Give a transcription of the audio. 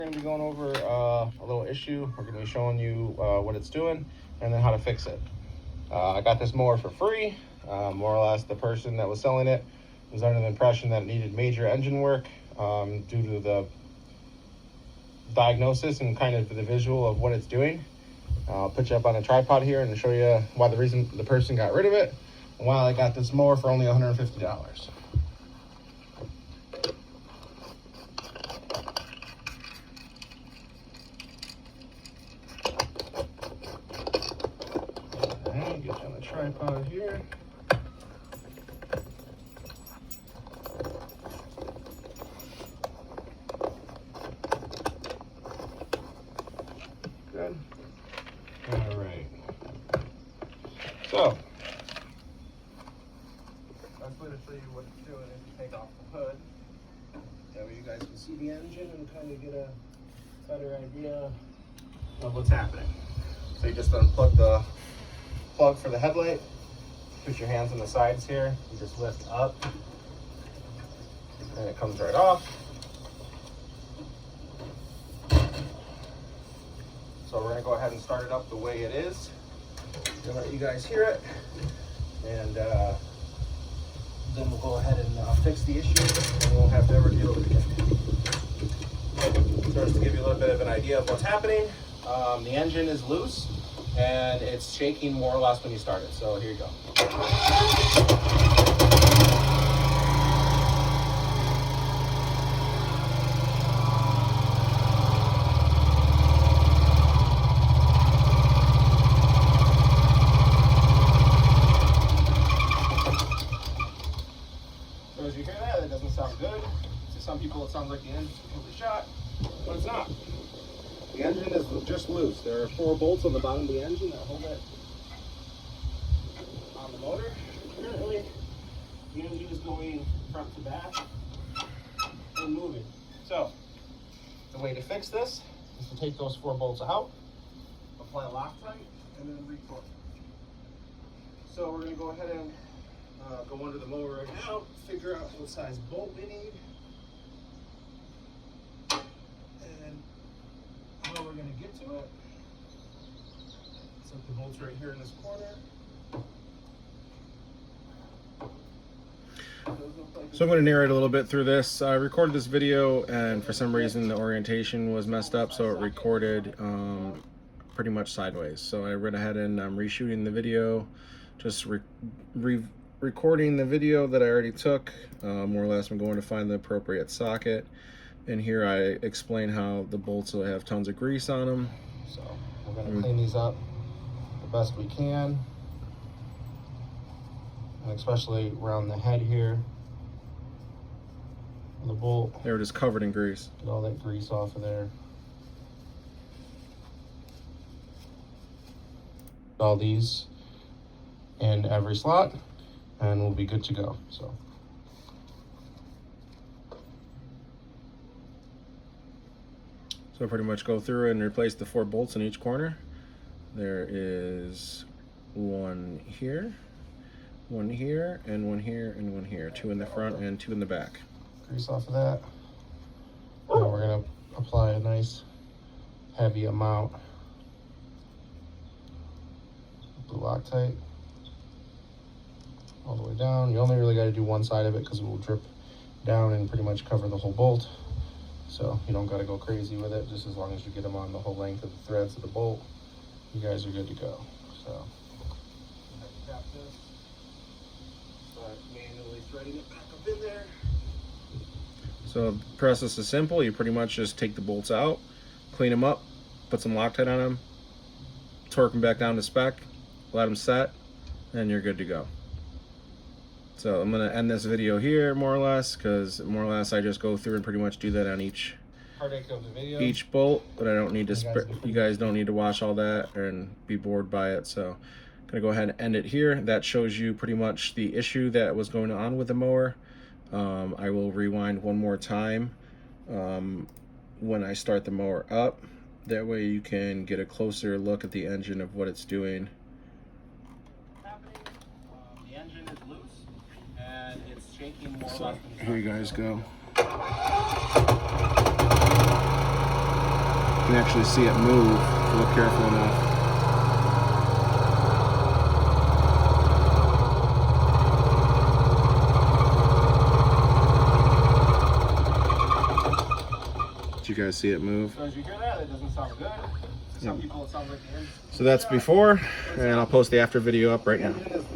We're going to be going over a little issue. We're going to be showing you what it's doing and then how to fix it. I got this mower for free. More or less, the person that was selling it was under the impression that it needed major engine work due to the diagnosis and kind of the visual of what it's doing. I'll put you up on a tripod here and show you why the reason the person got rid of it and why I got this mower for only $150. Get you on the tripod here. Good. All right. So, best way to show you what it's doing is you take off the hood. That way you guys can see the engine and kind of get a better idea of what's happening. So you just unplug the plug for the headlight, put your hands on the sides here, you just lift up, and it comes right off. So we're gonna go ahead and start it up the way it is. Gonna let you guys hear it, and then we'll go ahead and fix the issue, and we won't have to ever deal with it again. So just to give you a little bit of an idea of what's happening, the engine is loose, and it's shaking more or less when you start it. So here you go. So as you hear that, it doesn't sound good. To some people it sounds like the engine's completely shot, but it's not. The engine is just loose. There are 4 bolts on the bottom of the engine that hold it on the motor. Currently, the engine is going front to back and moving. So, the way to fix this is to take those 4 bolts out, apply Loctite, and then retorque. So we're going to go ahead and go under the mower right now, figure out what size bolt we need, and how we're going to get to it. So the bolt's right here in this corner. So I'm going to narrate a little bit through this. I recorded this video, and for some reason the orientation was messed up, so it recorded pretty much sideways. So I went ahead and I'm reshooting the video, just recording the video that I already took. More or less, I'm going to find the appropriate socket. And here I explain how the bolts will have tons of grease on them. So we're going to clean these up the best we can. And especially around the head here. The bolt. They were just covered in grease. Get all that grease off of there. All these in every slot, and we'll be good to go. So pretty much go through and replace the 4 bolts in each corner. There is 1 here, 1 here, and 1 here, and 1 here. 2 in the front and 2 in the back. Grease off of that. Now we're gonna apply a nice heavy amount of Loctite all the way down. You only really got to do one side of it because it will drip down and pretty much cover the whole bolt. So you don't got to go crazy with it. Just as long as you get them on the whole length of the threads of the bolt, you guys are good to go. So tap this. Start manually threading it back up in there. So the process is simple. You pretty much just take the bolts out, clean them up, put some Loctite on them, torque them back down to spec, let them set, and you're good to go. So I'm going to end this video here, more or less, because more or less I just go through and pretty much do that on each bolt, but I don't need to. You guys don't need to watch all that and be bored by it. So I'm going to go ahead and end it here. That shows you pretty much the issue that was going on with the mower. I will rewind one more time when I start the mower up. That way you can get a closer look at the engine of what it's doing. The engine is loose and it's shaking more or less. Here you guys go. You can actually see it move if you look careful enough. Did you guys see it move? So as you hear that, it doesn't sound good. To some people it sounds like the engine. So that's before, and I'll post the after video up right now.